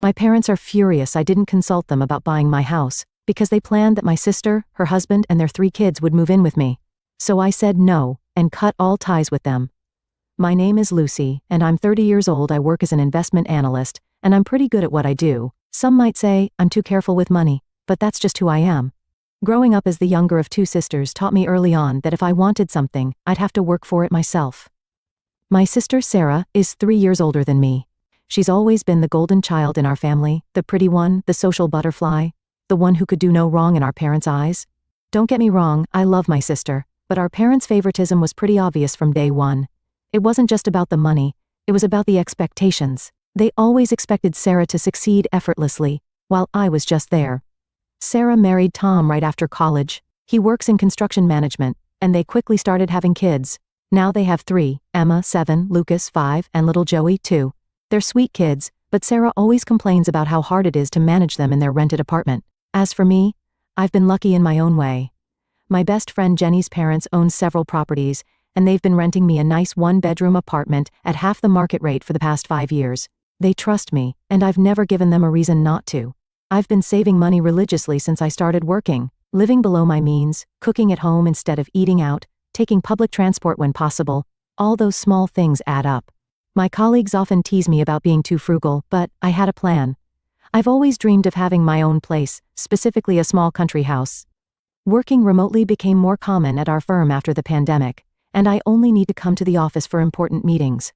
My parents are furious I didn't consult them about buying my house, because they planned that my sister, her husband, and their 3 kids would move in with me. So I said no, and cut all ties with them. My name is Lucy, and I'm 30 years old. I work as an investment analyst, and I'm pretty good at what I do. Some might say I'm too careful with money, but that's just who I am. Growing up as the younger of 2 sisters taught me early on that if I wanted something, I'd have to work for it myself. My sister Sarah is 3 years older than me. She's always been the golden child in our family, the pretty one, the social butterfly, the one who could do no wrong in our parents' eyes. Don't get me wrong, I love my sister, but our parents' favoritism was pretty obvious from day one. It wasn't just about the money, it was about the expectations. They always expected Sarah to succeed effortlessly, while I was just there. Sarah married Tom right after college. He works in construction management, and they quickly started having kids. Now they have 3, Emma 7, Lucas 5, and little Joey 2. They're sweet kids, but Sarah always complains about how hard it is to manage them in their rented apartment. As for me, I've been lucky in my own way. My best friend Jenny's parents own several properties, and they've been renting me a nice 1-bedroom apartment at half the market rate for the past 5 years. They trust me, and I've never given them a reason not to. I've been saving money religiously since I started working, living below my means, cooking at home instead of eating out, taking public transport when possible. All those small things add up. My colleagues often tease me about being too frugal, but I had a plan. I've always dreamed of having my own place, specifically a small country house. Working remotely became more common at our firm after the pandemic, and I only need to come to the office for important meetings.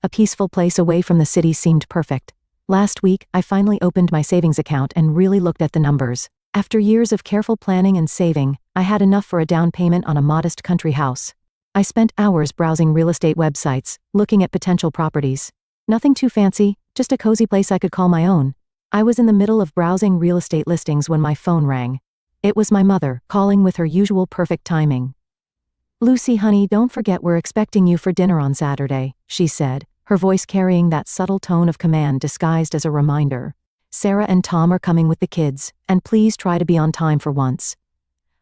A peaceful place away from the city seemed perfect. Last week, I finally opened my savings account and really looked at the numbers. After years of careful planning and saving, I had enough for a down payment on a modest country house. I spent hours browsing real estate websites, looking at potential properties. Nothing too fancy, just a cozy place I could call my own. I was in the middle of browsing real estate listings when my phone rang. It was my mother, calling with her usual perfect timing. "Lucy, honey, don't forget we're expecting you for dinner on Saturday," she said, her voice carrying that subtle tone of command disguised as a reminder. "Sarah and Tom are coming with the kids, and please try to be on time for once."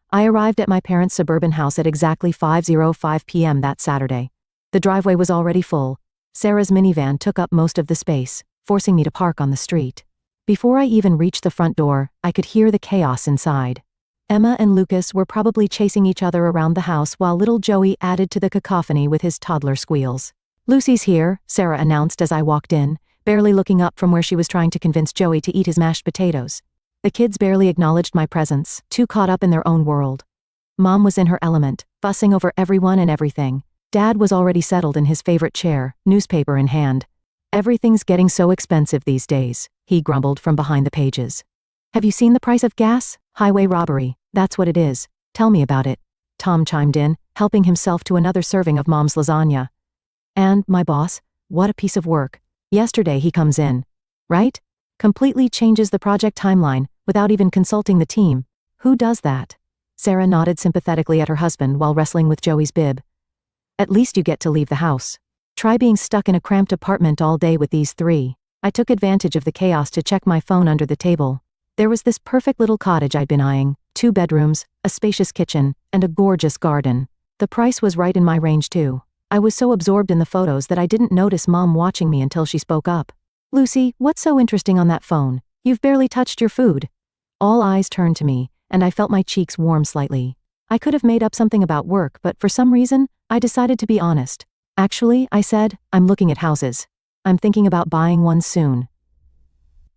I arrived at my parents' suburban house at exactly 5:05 p.m. that Saturday. The driveway was already full. Sarah's minivan took up most of the space, forcing me to park on the street. Before I even reached the front door, I could hear the chaos inside. Emma and Lucas were probably chasing each other around the house while little Joey added to the cacophony with his toddler squeals. "Lucy's here," Sarah announced as I walked in, barely looking up from where she was trying to convince Joey to eat his mashed potatoes. The kids barely acknowledged my presence, too caught up in their own world. Mom was in her element, fussing over everyone and everything. Dad was already settled in his favorite chair, newspaper in hand. "Everything's getting so expensive these days," he grumbled from behind the pages. "Have you seen the price of gas? Highway robbery, that's what it is. Tell me about it." Tom chimed in, helping himself to another serving of Mom's lasagna. "And my boss, what a piece of work. Yesterday he comes in. Right? Completely changes the project timeline, without even consulting the team. Who does that?" Sarah nodded sympathetically at her husband while wrestling with Joey's bib. "At least you get to leave the house. Try being stuck in a cramped apartment all day with these 3. I took advantage of the chaos to check my phone under the table. There was this perfect little cottage I'd been eyeing, 2 bedrooms, a spacious kitchen, and a gorgeous garden. The price was right in my range too. I was so absorbed in the photos that I didn't notice Mom watching me until she spoke up. "Lucy, what's so interesting on that phone? You've barely touched your food." All eyes turned to me, and I felt my cheeks warm slightly. I could have made up something about work, but for some reason, I decided to be honest. "Actually," I said, "I'm looking at houses. I'm thinking about buying one soon."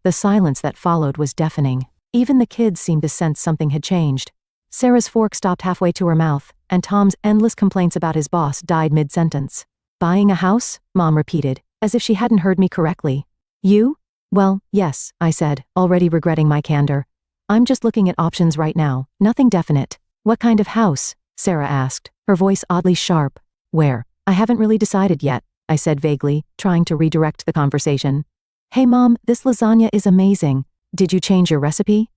The silence that followed was deafening. Even the kids seemed to sense something had changed. Sarah's fork stopped halfway to her mouth, and Tom's endless complaints about his boss died mid-sentence. "Buying a house?" Mom repeated, as if she hadn't heard me correctly. "You?" "Well, yes," I said, already regretting my candor. "I'm just looking at options right now, nothing definite." "What kind of house?" Sarah asked, her voice oddly sharp. "Where?" "I haven't really decided yet," I said vaguely, trying to redirect the conversation. "Hey Mom, this lasagna is amazing. Did you change your recipe?"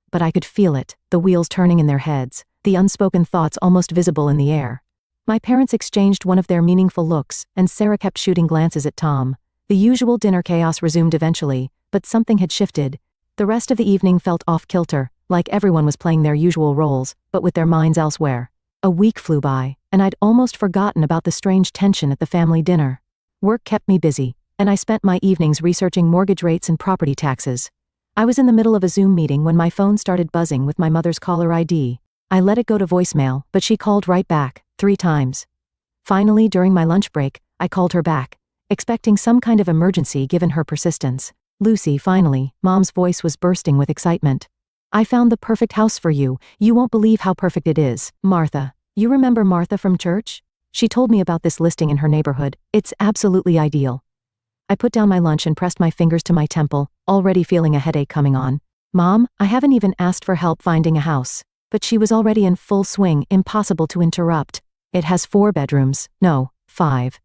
But I could feel it, the wheels turning in their heads, the unspoken thoughts almost visible in the air. My parents exchanged one of their meaningful looks, and Sarah kept shooting glances at Tom. The usual dinner chaos resumed eventually, but something had shifted. The rest of the evening felt off-kilter, like everyone was playing their usual roles, but with their minds elsewhere. A week flew by, and I'd almost forgotten about the strange tension at the family dinner. Work kept me busy, and I spent my evenings researching mortgage rates and property taxes. I was in the middle of a Zoom meeting when my phone started buzzing with my mother's caller ID. I let it go to voicemail, but she called right back, 3 times. Finally, during my lunch break, I called her back, expecting some kind of emergency given her persistence. Lucy, finally, Mom's voice was bursting with excitement. I found the perfect house for you. You won't believe how perfect it is. Martha. You remember Martha from church? She told me about this listing in her neighborhood. It's absolutely ideal. I put down my lunch and pressed my fingers to my temple, already feeling a headache coming on. Mom, I haven't even asked for help finding a house. But she was already in full swing, impossible to interrupt. It has 4 bedrooms. No, 5.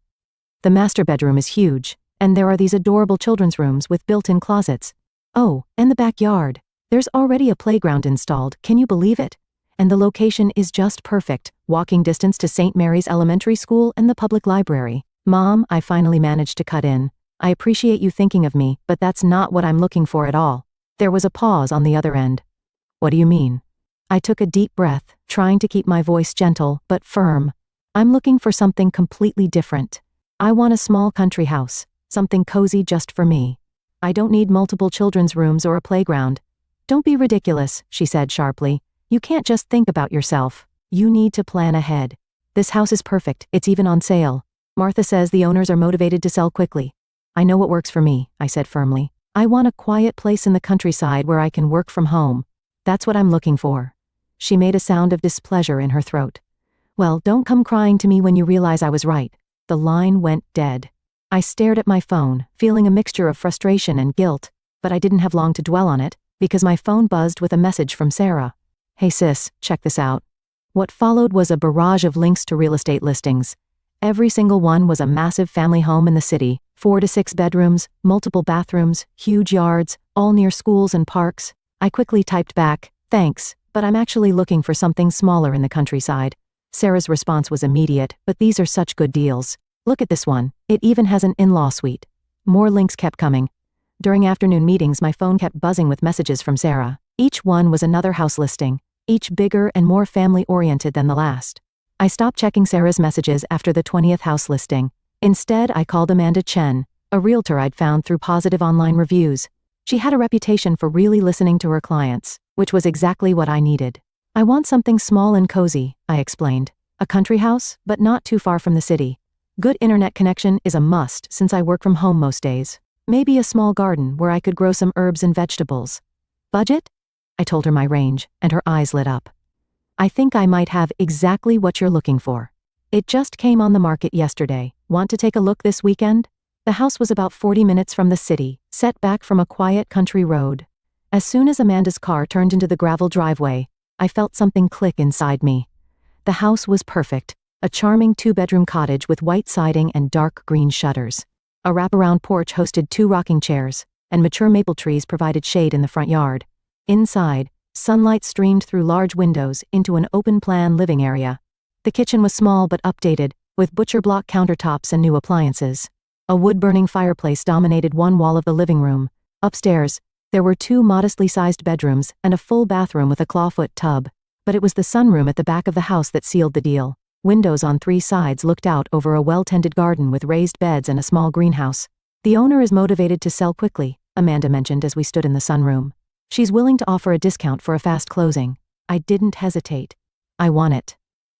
The master bedroom is huge, and there are these adorable children's rooms with built-in closets. Oh, and the backyard. There's already a playground installed, can you believe it? And the location is just perfect, walking distance to St. Mary's Elementary School and the public library. Mom, I finally managed to cut in. I appreciate you thinking of me, but that's not what I'm looking for at all. There was a pause on the other end. What do you mean? I took a deep breath, trying to keep my voice gentle but firm. I'm looking for something completely different. I want a small country house, something cozy just for me. I don't need multiple children's rooms or a playground. Don't be ridiculous, she said sharply. You can't just think about yourself. You need to plan ahead. This house is perfect, it's even on sale. Martha says the owners are motivated to sell quickly. I know what works for me, I said firmly. I want a quiet place in the countryside where I can work from home. That's what I'm looking for. She made a sound of displeasure in her throat. Well, don't come crying to me when you realize I was right. The line went dead. I stared at my phone, feeling a mixture of frustration and guilt, but I didn't have long to dwell on it, because my phone buzzed with a message from Sarah. Hey sis, check this out. What followed was a barrage of links to real estate listings. Every single one was a massive family home in the city, 4 to 6 bedrooms, multiple bathrooms, huge yards, all near schools and parks. I quickly typed back, thanks, but I'm actually looking for something smaller in the countryside. Sarah's response was immediate, but these are such good deals. Look at this one. It even has an in-law suite. More links kept coming. During afternoon meetings, my phone kept buzzing with messages from Sarah. Each one was another house listing, each bigger and more family-oriented than the last. I stopped checking Sarah's messages after the 20th house listing. Instead, I called Amanda Chen, a realtor I'd found through positive online reviews. She had a reputation for really listening to her clients, which was exactly what I needed. I want something small and cozy, I explained. A country house, but not too far from the city. Good internet connection is a must since I work from home most days. Maybe a small garden where I could grow some herbs and vegetables. Budget? I told her my range, and her eyes lit up. I think I might have exactly what you're looking for. It just came on the market yesterday. Want to take a look this weekend? The house was about 40 minutes from the city, set back from a quiet country road. As soon as Amanda's car turned into the gravel driveway, I felt something click inside me. The house was perfect, a charming 2-bedroom cottage with white siding and dark green shutters. A wraparound porch hosted 2 rocking chairs, and mature maple trees provided shade in the front yard. Inside, sunlight streamed through large windows into an open-plan living area. The kitchen was small but updated, with butcher block countertops and new appliances. A wood-burning fireplace dominated one wall of the living room. Upstairs, there were 2 modestly sized bedrooms and a full bathroom with a clawfoot tub. But it was the sunroom at the back of the house that sealed the deal. Windows on 3 sides looked out over a well-tended garden with raised beds and a small greenhouse. The owner is motivated to sell quickly, Amanda mentioned as we stood in the sunroom. She's willing to offer a discount for a fast closing. I didn't hesitate. I want it.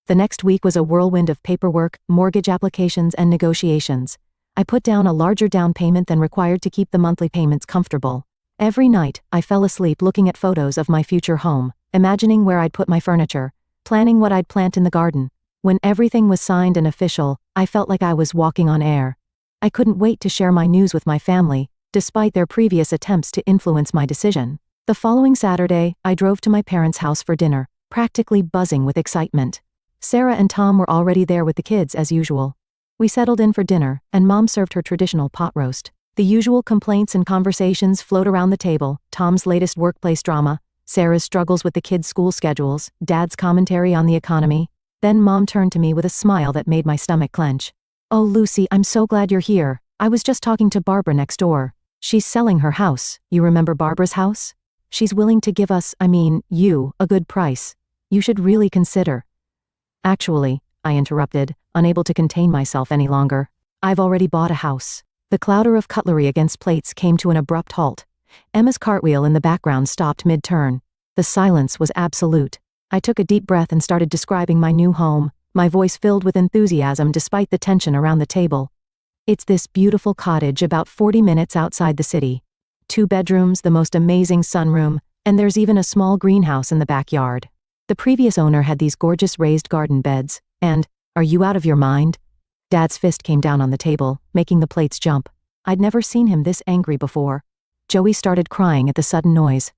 The next week was a whirlwind of paperwork, mortgage applications, and negotiations. I put down a larger down payment than required to keep the monthly payments comfortable. Every night, I fell asleep looking at photos of my future home, imagining where I'd put my furniture, planning what I'd plant in the garden. When everything was signed and official, I felt like I was walking on air. I couldn't wait to share my news with my family, despite their previous attempts to influence my decision. The following Saturday, I drove to my parents' house for dinner, practically buzzing with excitement. Sarah and Tom were already there with the kids as usual. We settled in for dinner, and Mom served her traditional pot roast. The usual complaints and conversations flowed around the table: Tom's latest workplace drama, Sarah's struggles with the kids' school schedules, Dad's commentary on the economy. Then Mom turned to me with a smile that made my stomach clench. "Oh, Lucy, I'm so glad you're here. I was just talking to Barbara next door. She's selling her house. You remember Barbara's house? She's willing to give us, you, a good price. You should really consider." "Actually," I interrupted, unable to contain myself any longer, "I've already bought a house. The clatter of cutlery against plates came to an abrupt halt. Emma's cartwheel in the background stopped mid-turn. The silence was absolute. I took a deep breath and started describing my new home, my voice filled with enthusiasm despite the tension around the table. It's this beautiful cottage about 40 minutes outside the city. 2 bedrooms, the most amazing sunroom, and there's even a small greenhouse in the backyard. The previous owner had these gorgeous raised garden beds, and, are you out of your mind? Dad's fist came down on the table, making the plates jump. I'd never seen him this angry before. Joey started crying at the sudden noise.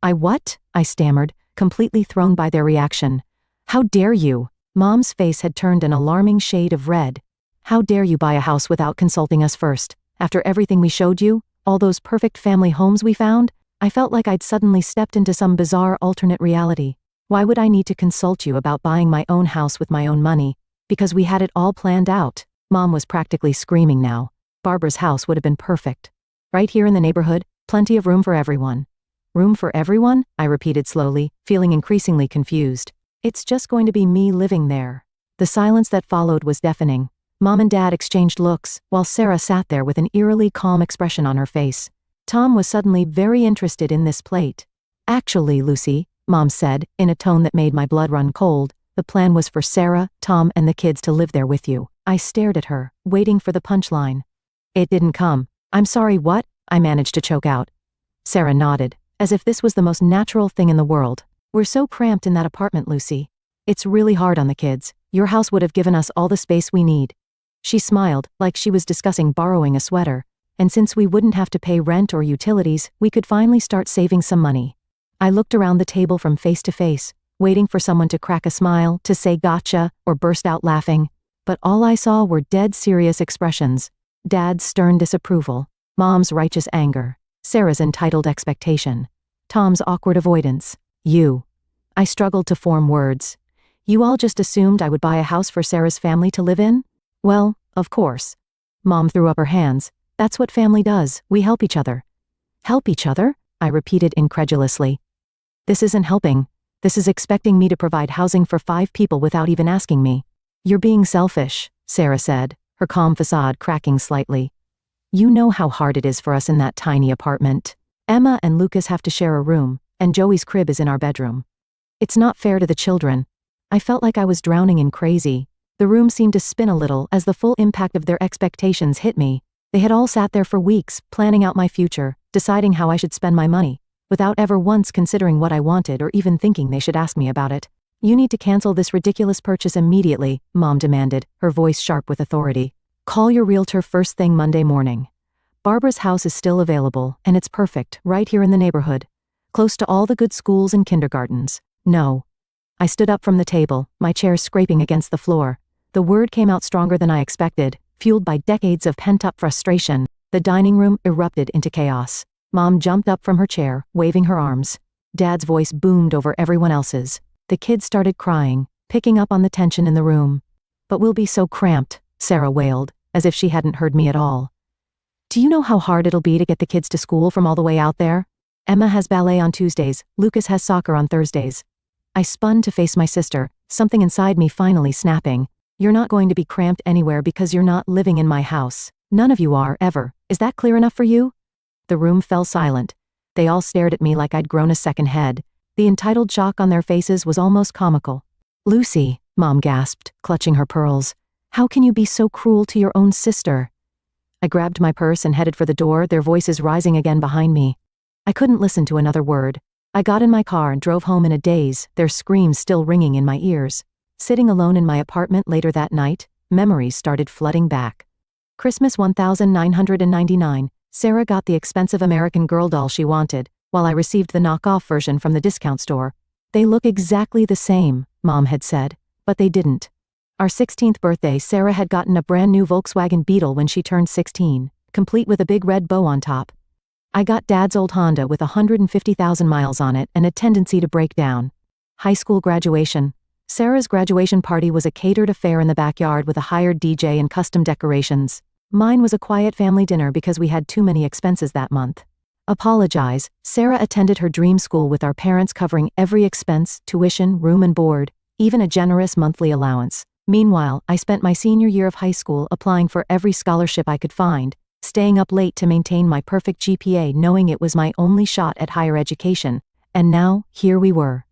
What? I stammered, completely thrown by their reaction. How dare you? Mom's face had turned an alarming shade of red. How dare you buy a house without consulting us first? After everything we showed you, all those perfect family homes we found, I felt like I'd suddenly stepped into some bizarre alternate reality. Why would I need to consult you about buying my own house with my own money? Because we had it all planned out. Mom was practically screaming now. Barbara's house would have been perfect. Right here in the neighborhood, plenty of room for everyone. Room for everyone? I repeated slowly, feeling increasingly confused. It's just going to be me living there. The silence that followed was deafening. Mom and Dad exchanged looks, while Sarah sat there with an eerily calm expression on her face. Tom was suddenly very interested in this plate. Actually, Lucy, Mom said, in a tone that made my blood run cold, the plan was for Sarah, Tom, and the kids to live there with you. I stared at her, waiting for the punchline. It didn't come. I'm sorry, what? I managed to choke out. Sarah nodded, as if this was the most natural thing in the world. We're so cramped in that apartment, Lucy. It's really hard on the kids. Your house would have given us all the space we need. She smiled, like she was discussing borrowing a sweater. And since we wouldn't have to pay rent or utilities, we could finally start saving some money. I looked around the table from face to face, waiting for someone to crack a smile, to say gotcha, or burst out laughing. But all I saw were dead serious expressions. Dad's stern disapproval, Mom's righteous anger, Sarah's entitled expectation, Tom's awkward avoidance. You. I struggled to form words. You all just assumed I would buy a house for Sarah's family to live in? Well, of course. Mom threw up her hands. That's what family does, we help each other. Help each other? I repeated incredulously. This isn't helping. This is expecting me to provide housing for 5 people without even asking me. You're being selfish, Sarah said, her calm facade cracking slightly. You know how hard it is for us in that tiny apartment. Emma and Lucas have to share a room, and Joey's crib is in our bedroom. It's not fair to the children. I felt like I was drowning in crazy. The room seemed to spin a little as the full impact of their expectations hit me. They had all sat there for weeks, planning out my future, deciding how I should spend my money, without ever once considering what I wanted or even thinking they should ask me about it. You need to cancel this ridiculous purchase immediately, Mom demanded, her voice sharp with authority. Call your realtor first thing Monday morning. Barbara's house is still available, and it's perfect, right here in the neighborhood. Close to all the good schools and kindergartens. No. I stood up from the table, my chair scraping against the floor. The word came out stronger than I expected, fueled by decades of pent-up frustration. The dining room erupted into chaos. Mom jumped up from her chair, waving her arms. Dad's voice boomed over everyone else's. The kids started crying, picking up on the tension in the room. But we'll be so cramped, Sarah wailed, as if she hadn't heard me at all. Do you know how hard it'll be to get the kids to school from all the way out there? Emma has ballet on Tuesdays, Lucas has soccer on Thursdays. I spun to face my sister, something inside me finally snapping. You're not going to be cramped anywhere because you're not living in my house. None of you are, ever. Is that clear enough for you? The room fell silent. They all stared at me like I'd grown a second head. The entitled shock on their faces was almost comical. Lucy, Mom gasped, clutching her pearls. How can you be so cruel to your own sister? I grabbed my purse and headed for the door, their voices rising again behind me. I couldn't listen to another word. I got in my car and drove home in a daze, their screams still ringing in my ears. Sitting alone in my apartment later that night, memories started flooding back. Christmas 1999, Sarah got the expensive American Girl doll she wanted, while I received the knockoff version from the discount store. They look exactly the same, Mom had said, but they didn't. Our 16th birthday, Sarah had gotten a brand new Volkswagen Beetle when she turned 16, complete with a big red bow on top. I got Dad's old Honda with 150,000 miles on it and a tendency to break down. High school graduation. Sarah's graduation party was a catered affair in the backyard with a hired DJ and custom decorations. Mine was a quiet family dinner because we had too many expenses that month. Apologize. Sarah attended her dream school with our parents covering every expense, tuition, room and board, even a generous monthly allowance. Meanwhile, I spent my senior year of high school applying for every scholarship I could find, staying up late to maintain my perfect GPA knowing it was my only shot at higher education. And now, here we were.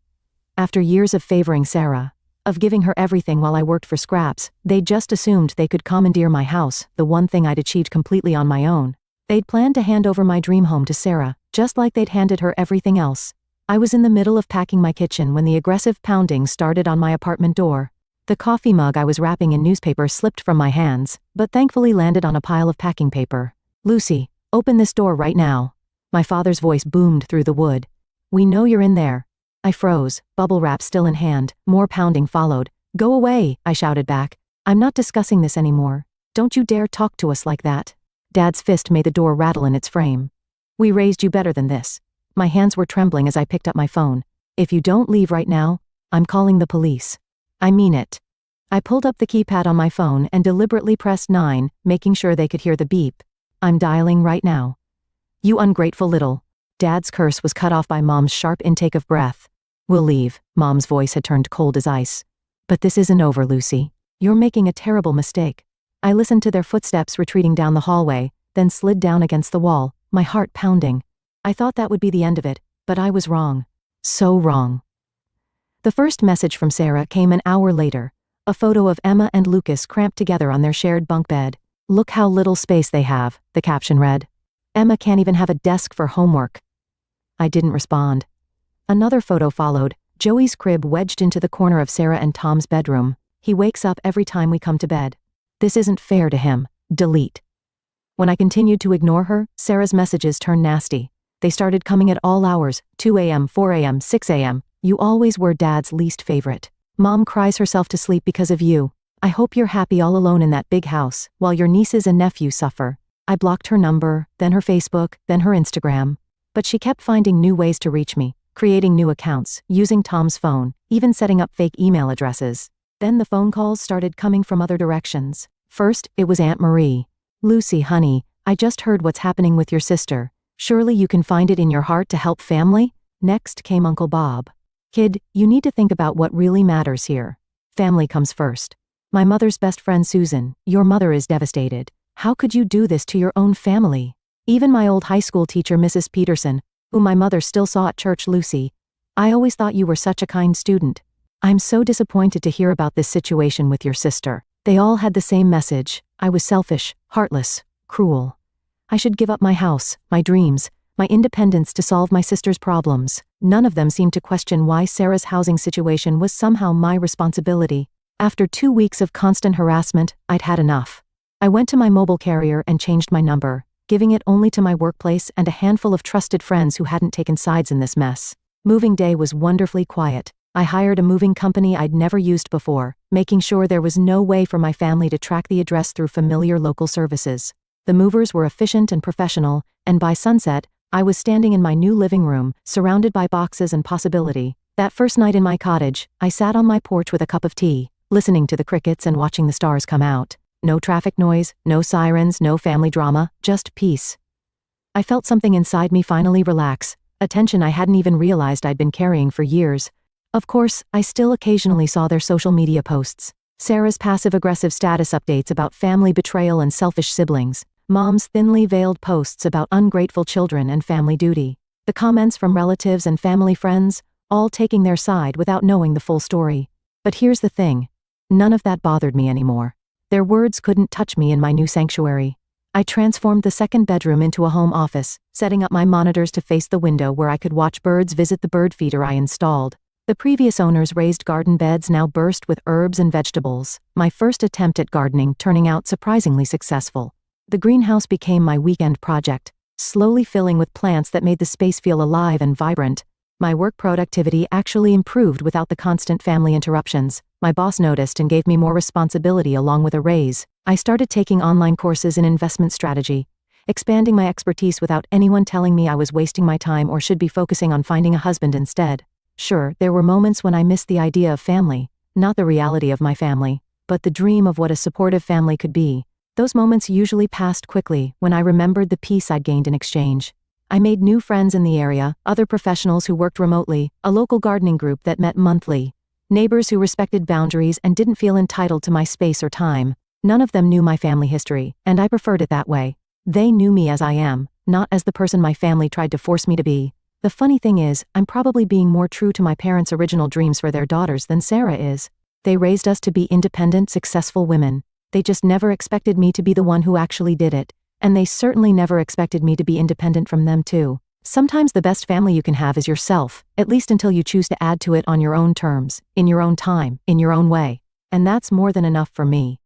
After years of favoring Sarah, of giving her everything while I worked for scraps, they'd just assumed they could commandeer my house, the one thing I'd achieved completely on my own. They'd planned to hand over my dream home to Sarah, just like they'd handed her everything else. I was in the middle of packing my kitchen when the aggressive pounding started on my apartment door. The coffee mug I was wrapping in newspaper slipped from my hands, but thankfully landed on a pile of packing paper. "Lucy, open this door right now." My father's voice boomed through the wood. "We know you're in there." I froze, bubble wrap still in hand. More pounding followed. "Go away," I shouted back. "I'm not discussing this anymore. Don't you dare talk to us like that." Dad's fist made the door rattle in its frame. "We raised you better than this." My hands were trembling as I picked up my phone. "If you don't leave right now, I'm calling the police. I mean it." I pulled up the keypad on my phone and deliberately pressed 9, making sure they could hear the beep. "I'm dialing right now." "You ungrateful little." Dad's curse was cut off by Mom's sharp intake of breath. "We'll leave." Mom's voice had turned cold as ice. "But this isn't over, Lucy. You're making a terrible mistake." I listened to their footsteps retreating down the hallway, then slid down against the wall, my heart pounding. I thought that would be the end of it, but I was wrong. So wrong. The first message from Sarah came an hour later. A photo of Emma and Lucas cramped together on their shared bunk bed. "Look how little space they have," the caption read. "Emma can't even have a desk for homework." I didn't respond. Another photo followed, Joey's crib wedged into the corner of Sarah and Tom's bedroom. "He wakes up every time we come to bed. This isn't fair to him. Delete." When I continued to ignore her, Sarah's messages turned nasty. They started coming at all hours, 2 a.m., 4 a.m., 6 a.m. "You always were Dad's least favorite. Mom cries herself to sleep because of you. I hope you're happy all alone in that big house, while your nieces and nephews suffer." I blocked her number, then her Facebook, then her Instagram. But she kept finding new ways to reach me, creating new accounts, using Tom's phone, even setting up fake email addresses. Then the phone calls started coming from other directions. First, it was Aunt Marie. "Lucy, honey, I just heard what's happening with your sister. Surely you can find it in your heart to help family?" Next came Uncle Bob. "Kid, you need to think about what really matters here. Family comes first. My mother's best friend Susan, your mother is devastated. How could you do this to your own family? Even my old high school teacher Mrs. Peterson, whom my mother still saw at church, Lucy. I always thought you were such a kind student. I'm so disappointed to hear about this situation with your sister." They all had the same message. I was selfish, heartless, cruel. I should give up my house, my dreams, my independence to solve my sister's problems. None of them seemed to question why Sarah's housing situation was somehow my responsibility. After 2 weeks of constant harassment, I'd had enough. I went to my mobile carrier and changed my number, giving it only to my workplace and a handful of trusted friends who hadn't taken sides in this mess. Moving day was wonderfully quiet. I hired a moving company I'd never used before, making sure there was no way for my family to track the address through familiar local services. The movers were efficient and professional, and by sunset, I was standing in my new living room, surrounded by boxes and possibility. That first night in my cottage, I sat on my porch with a cup of tea, listening to the crickets and watching the stars come out. No traffic noise, no sirens, no family drama, just peace. I felt something inside me finally relax, a tension I hadn't even realized I'd been carrying for years. Of course, I still occasionally saw their social media posts. Sarah's passive-aggressive status updates about family betrayal and selfish siblings. Mom's thinly veiled posts about ungrateful children and family duty. The comments from relatives and family friends, all taking their side without knowing the full story. But here's the thing. None of that bothered me anymore. Their words couldn't touch me in my new sanctuary. I transformed the second bedroom into a home office, setting up my monitors to face the window where I could watch birds visit the bird feeder I installed. The previous owner's raised garden beds now burst with herbs and vegetables, my first attempt at gardening turning out surprisingly successful. The greenhouse became my weekend project, slowly filling with plants that made the space feel alive and vibrant. My work productivity actually improved without the constant family interruptions. My boss noticed and gave me more responsibility along with a raise. I started taking online courses in investment strategy, expanding my expertise without anyone telling me I was wasting my time or should be focusing on finding a husband instead. Sure, there were moments when I missed the idea of family, not the reality of my family, but the dream of what a supportive family could be. Those moments usually passed quickly when I remembered the peace I'd gained in exchange. I made new friends in the area, other professionals who worked remotely, a local gardening group that met monthly, neighbors who respected boundaries and didn't feel entitled to my space or time. None of them knew my family history, and I preferred it that way. They knew me as I am, not as the person my family tried to force me to be. The funny thing is, I'm probably being more true to my parents' original dreams for their daughters than Sarah is. They raised us to be independent, successful women. They just never expected me to be the one who actually did it. And they certainly never expected me to be independent from them too. Sometimes the best family you can have is yourself, at least until you choose to add to it on your own terms, in your own time, in your own way. And that's more than enough for me.